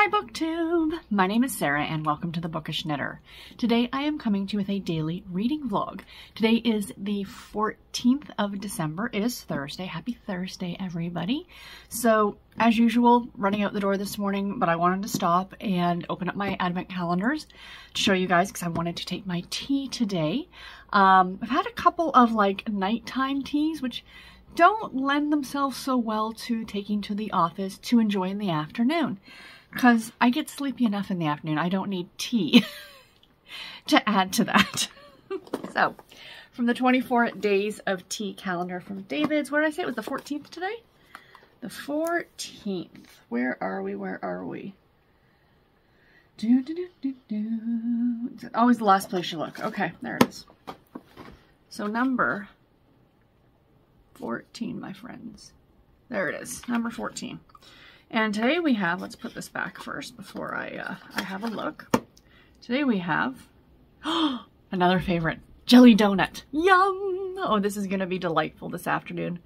Hi BookTube! My name is Sarah and welcome to the Bookish Knitter. Today I am coming to you with a daily reading vlog. Today is the 14th of December. It is Thursday. Happy Thursday, everybody. So, as usual, running out the door this morning, but I wanted to stop and open up my advent calendars to show you guys because I wanted to take my tea today. I've had a couple of nighttime teas, which don't lend themselves so well to taking to the office to enjoy in the afternoon. Because I get sleepy enough in the afternoon. I don't need tea to add to that. So, from the 24 days of tea calendar from David's, where did I say it was the 14th today? The 14th. Where are we? Where are we? It's always the last place you look. Okay, there it is. So number 14, my friends. There it is, number 14. And today we have, let's put this back first before I have a look. Today we have, another favorite, jelly donut. Yum! Oh, this is going to be delightful this afternoon.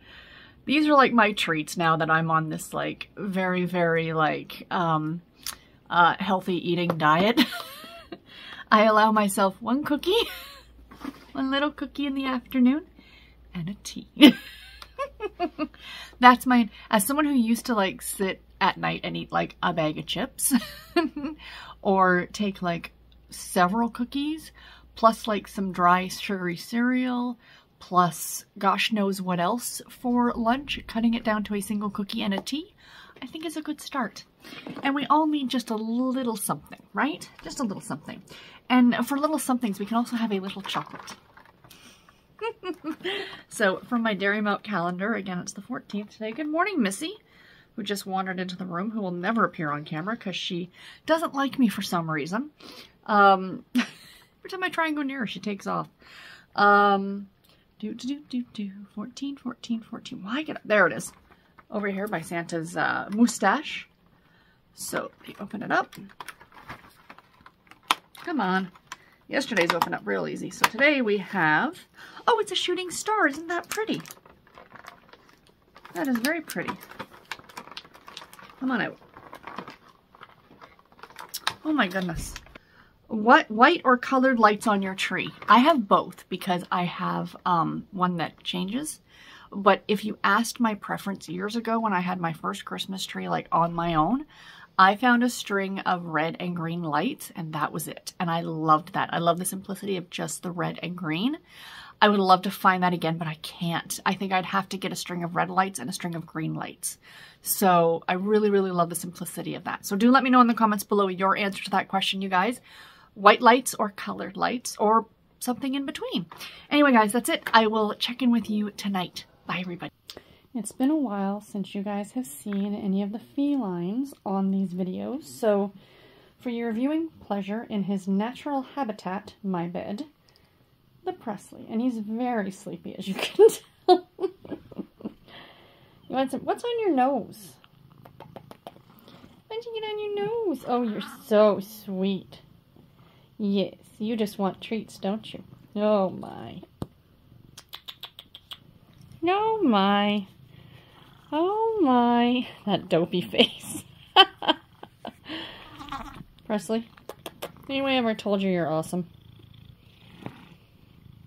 These are like my treats now that I'm on this very, very healthy eating diet. I allow myself one cookie, one little cookie in the afternoon, and a tea. That's mine. As someone who used to sit at night and eat a bag of chips or take several cookies plus some dry sugary cereal plus gosh knows what else for lunch, cutting it down to a single cookie and a tea, I think is a good start. And we all need just a little something, right? Just a little something. And for little somethings, we can also have a little chocolate. So, from my Dairy Milk calendar, again, it's the 14th today. Good morning, Missy, who just wandered into the room, who will never appear on camera because she doesn't like me for some reason. Every time I try and go near her, she takes off. 14, 14, 14. Why get up? There it is. Over here by Santa's mustache. So, we open it up. Come on. Yesterday's opened up real easy. So today we have, oh, it's a shooting star. Isn't that pretty? That is very pretty. Come on out. Oh my goodness. What white or colored lights on your tree? I have both because I have one that changes. But if you asked my preference years ago when I had my first Christmas tree on my own, I found a string of red and green lights, and that was it. And I loved that. I love the simplicity of just the red and green. I would love to find that again, but I can't. I think I'd have to get a string of red lights and a string of green lights. So I really, really love the simplicity of that. So do let me know in the comments below your answer to that question, you guys. White lights or colored lights or something in between. Anyway, guys, that's it. I will check in with you tonight. Bye, everybody. It's been a while since you guys have seen any of the felines on these videos, so for your viewing pleasure in his natural habitat, my bed, the Presley, and he's very sleepy as you can tell. You want some, what's on your nose? Why don't you get on your nose? Oh, you're so sweet. Yes, you just want treats, don't you? Oh my. No my. Oh my, that dopey face. Presley, anyone ever told you you're awesome?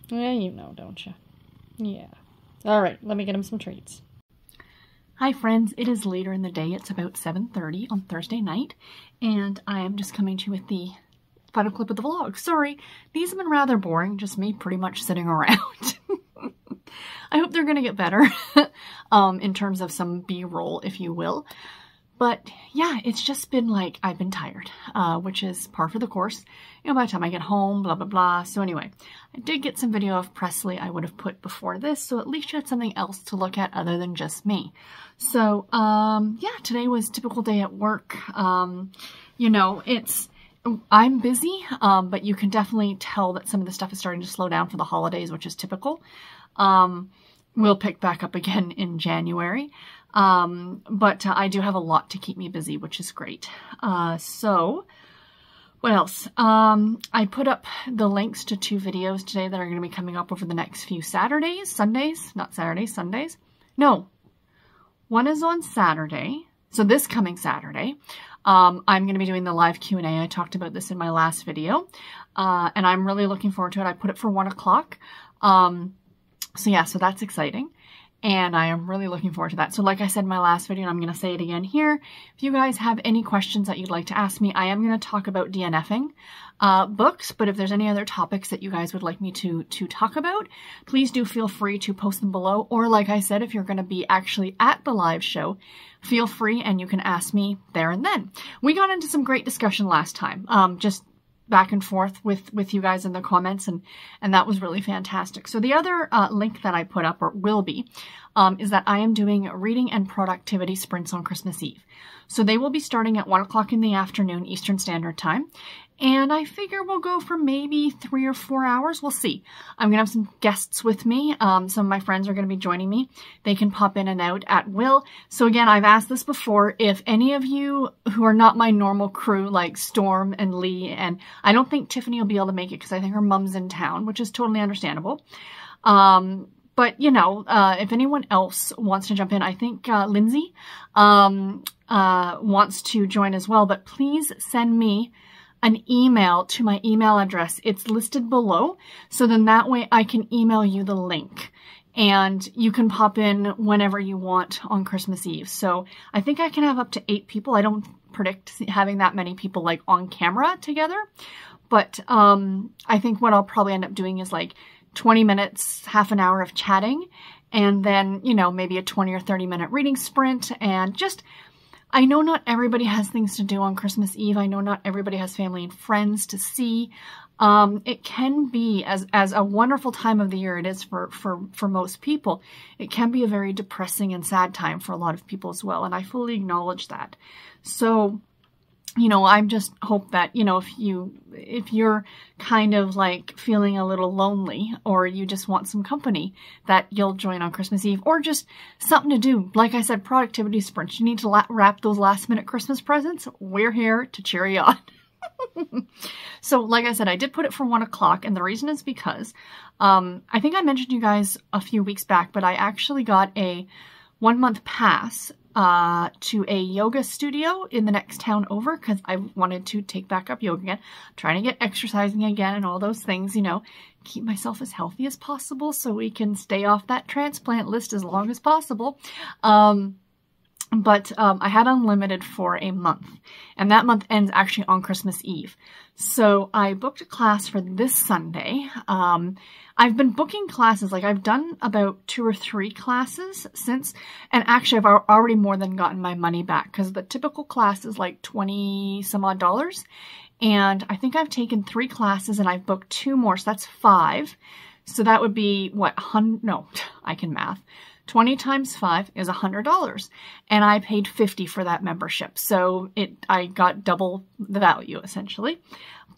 Yeah, you know, don't you? Yeah. Alright, let me get him some treats. Hi friends, it is later in the day. It's about 7:30 on Thursday night, and I am just coming to you with the final clip of the vlog. Sorry, these have been rather boring, just me pretty much sitting around. I hope they're going to get better in terms of some B-roll, if you will. But yeah, it's just been I've been tired, which is par for the course. You know, by the time I get home, blah, blah, blah. So anyway, I did get some video of Presley I would have put before this, so at least you had something else to look at other than just me. So, yeah, today was a typical day at work. You know, I'm busy, but you can definitely tell that some of the stuff is starting to slow down for the holidays, which is typical. We'll pick back up again in January. But I do have a lot to keep me busy, which is great. So what else? I put up the links to 2 videos today that are going to be coming up over the next few Sundays, not Saturdays, Sundays. No, one is on Saturday. So this coming Saturday. I'm going to be doing the live Q&A. I talked about this in my last video, and I'm really looking forward to it. I put it for 1 o'clock. So yeah, so that's exciting. And I am really looking forward to that. So like I said in my last video, and I'm going to say it again here, if you guys have any questions that you'd like to ask me, I am going to talk about DNFing books, but if there's any other topics that you guys would like me to talk about, please do feel free to post them below. Or like I said, if you're going to be actually at the live show, feel free and you can ask me there and then. We got into some great discussion last time, just back and forth with you guys in the comments, and that was really fantastic. So the other link that I put up, or will be, is that I am doing reading and productivity sprints on Christmas Eve. So they will be starting at 1 o'clock in the afternoon Eastern Standard Time. And I figure we'll go for maybe 3 or 4 hours. We'll see. I'm going to have some guests with me. Some of my friends are going to be joining me. They can pop in and out at will. So again, I've asked this before. If any of you who are not my normal crew, like Storm and Lee, and I don't think Tiffany will be able to make it because I think her mom's in town, which is totally understandable. But, you know, if anyone else wants to jump in, I think Lindsay wants to join as well. But please send me an email to my email address. It's listed below. So then that way I can email you the link and you can pop in whenever you want on Christmas Eve. So I think I can have up to 8 people. I don't predict having that many people like on camera together. But I think what I'll probably end up doing is like 20 minutes, half an hour of chatting, and then, you know, maybe a 20 or 30 minute reading sprint. And just, I know not everybody has things to do on Christmas Eve. I know not everybody has family and friends to see. It can be, as a wonderful time of the year it is for most people, it can be a very depressing and sad time for a lot of people as well. And I fully acknowledge that. So, you know, I just hope that, you know, if you're kind of like feeling a little lonely, or you just want some company, that you'll join on Christmas Eve, or just something to do. Like I said, productivity sprints. You need to wrap those last minute Christmas presents. We're here to cheer you on. So like I said, I did put it for 1 o'clock, and the reason is because I think I mentioned to you guys a few weeks back, but I actually got a 1-month pass to a yoga studio in the next town over, because I wanted to take back up yoga again, trying to get exercising again and all those things, you know, keep myself as healthy as possible so we can stay off that transplant list as long as possible. But I had unlimited for a month, and that month ends actually on Christmas Eve. So I booked a class for this Sunday. I've been booking classes, like I've done about 2 or 3 classes since, and actually I've already more than gotten my money back, because the typical class is like $20 some odd. And I think I've taken 3 classes and I've booked 2 more, so that's 5. So that would be what, no, I can math. 20 times 5 is $100, and I paid $50 for that membership. So I got double the value essentially.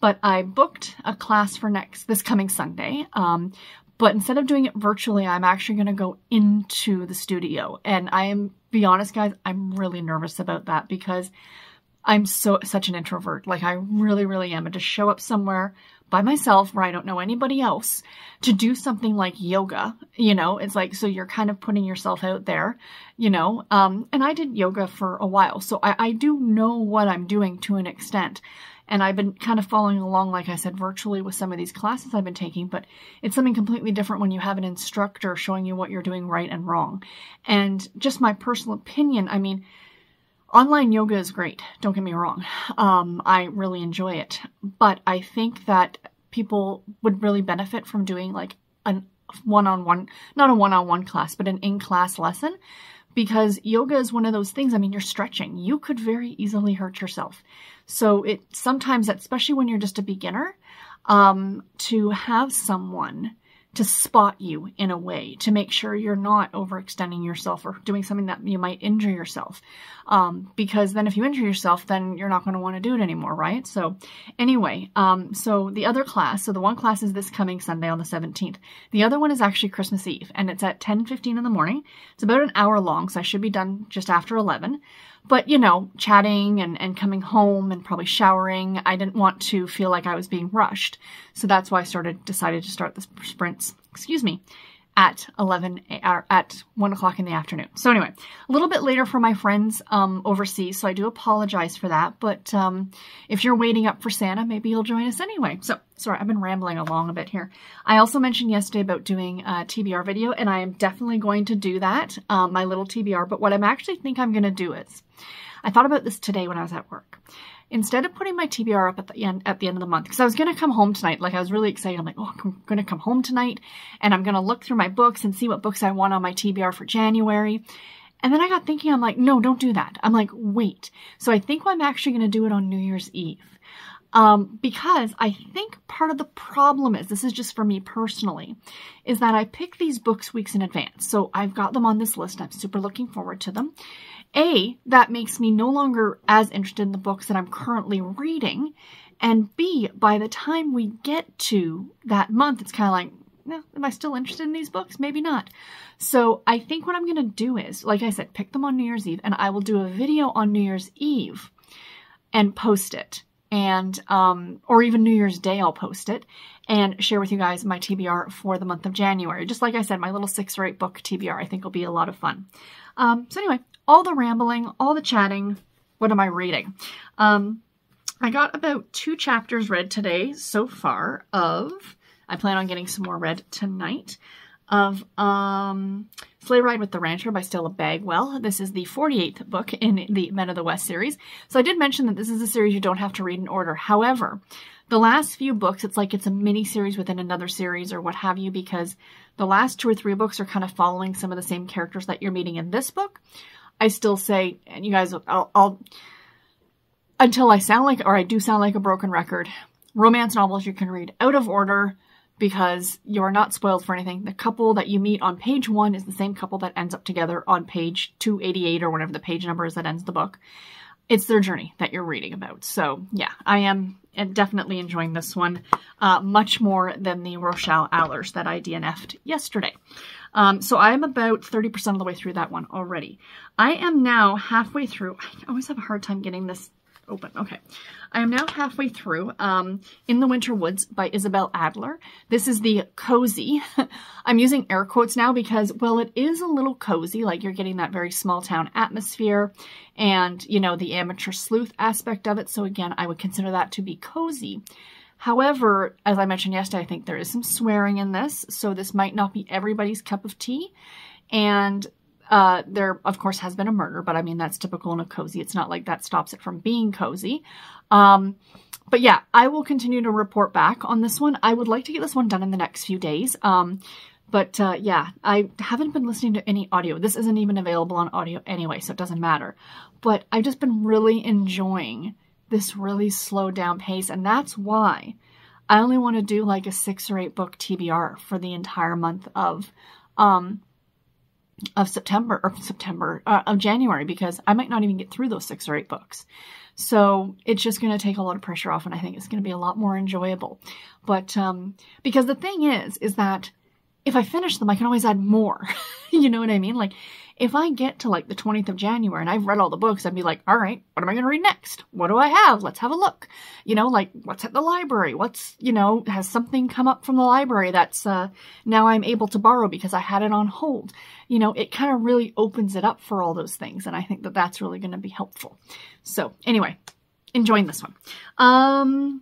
But I booked a class for this coming Sunday. But instead of doing it virtually, I'm actually going to go into the studio. And be honest guys, I'm really nervous about that, because I'm such an introvert. Like I really, really am. And to show up somewhere by myself where I don't know anybody else to do something like yoga, you know, it's like, so you're kind of putting yourself out there, you know, and I did yoga for a while. So I do know what I'm doing to an extent. And I've been kind of following along, like I said, virtually with some of these classes I've been taking, but it's something completely different when you have an instructor showing you what you're doing right and wrong. And just my personal opinion, I mean, online yoga is great. Don't get me wrong. I really enjoy it, but I think that people would really benefit from doing like a one-on-one, not a one-on-one class, but an in-class lesson, because yoga is one of those things. I mean, you're stretching. You could very easily hurt yourself. So sometimes, especially when you're just a beginner, to have someone to spot you in a way, to make sure you're not overextending yourself or doing something that you might injure yourself. Because then if you injure yourself, then you're not going to want to do it anymore, right? So anyway, so the other class, so the one class is this coming Sunday on the 17th. The other one is actually Christmas Eve, and it's at 10:15 in the morning. It's about an hour long, so I should be done just after 11. But, you know, chatting and coming home and probably showering, I didn't want to feel like I was being rushed. So that's why I decided to start the sprints, at 1 o'clock in the afternoon. So anyway, a little bit later for my friends overseas, so I do apologize for that. But if you're waiting up for Santa, maybe you'll join us anyway. So sorry, I've been rambling along a bit here. I also mentioned yesterday about doing a TBR video, and I am definitely going to do that, my little TBR. But what I actually think I'm going to do is, I thought about this today when I was at work. Instead of putting my TBR up at the end of the month, because I was going to come home tonight, like I was really excited. I'm like, oh, I'm going to come home tonight and I'm going to look through my books and see what books I want on my TBR for January. And then I got thinking, I'm like, no, don't do that. I'm like, wait. So I think I'm actually going to do it on New Year's Eve. Because I think part of the problem is, this is just for me personally, is that I pick these books weeks in advance. So I've got them on this list. I'm super looking forward to them. A, that makes me no longer as interested in the books that I'm currently reading. And B, by the time we get to that month, it's kind of like, no, am I still interested in these books? Maybe not. So I think what I'm going to do is, like I said, pick them on New Year's Eve, and I will do a video on New Year's Eve and post it. And, or even New Year's Day, I'll post it and share with you guys my TBR for the month of January. Just like I said, my little 6 or 8 book TBR, I think will be a lot of fun. So anyway, all the rambling, all the chatting, what am I reading? I got about 2 chapters read today so far of, I plan on getting some more read tonight, of Sleigh Ride with the Rancher by Stella Bagwell. This is the 48th book in the Men of the West series. So I did mention that this is a series you don't have to read in order. However, the last few books, it's like it's a mini series within another series or what have you, because the last 2 or 3 books are kind of following some of the same characters that you're meeting in this book. I still say, and you guys, I'll until I sound like, or I do sound like a broken record, romance novels you can read out of order, because you're not spoiled for anything. The couple that you meet on page 1 is the same couple that ends up together on page 288 or whatever the page number is that ends the book. It's their journey that you're reading about. So yeah, I am definitely enjoying this one much more than the Rochelle Allers that I DNF'd yesterday. So I am about 30% of the way through that one already. I am now halfway through. I always have a hard time getting this open. Okay. I am now halfway through In the Winter Woods by Isabel Adler. This is the cozy. I'm using air quotes now because, well, it is a little cozy. Like, you're getting that very small town atmosphere and, you know, the amateur sleuth aspect of it. So again, I would consider that to be cozy. However, as I mentioned yesterday, I think there is some swearing in this. So this might not be everybody's cup of tea. And there, of course, has been a murder, but I mean, that's typical in a cozy. It's not like that stops it from being cozy. But yeah, I will continue to report back on this one. I would like to get this one done in the next few days. Yeah, I haven't been listening to any audio. This isn't even available on audio anyway, so it doesn't matter. But I've just been really enjoying this really slowed down pace. And that's why I only want to do like a 6 or 8 book TBR for the entire month of January, because I might not even get through those 6 or 8 books. So it's just going to take a lot of pressure off, and I think it's going to be a lot more enjoyable. But, because the thing is that if I finish them, I can always add more. You know what I mean? Like, if I get to like the 20th of January and I've read all the books, I'd be like, all right, what am I going to read next? What do I have? Let's have a look. You know, like, what's at the library? What's, you know, has something come up from the library that's now I'm able to borrow because I had it on hold? You know, it kind of really opens it up for all those things. And I think that that's really going to be helpful. So anyway, enjoying this one.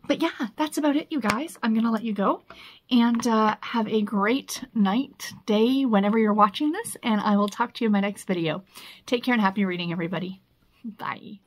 But yeah, that's about it, you guys. I'm going to let you go and have a great night, day, whenever you're watching this. And I will talk to you in my next video. Take care and happy reading, everybody. Bye.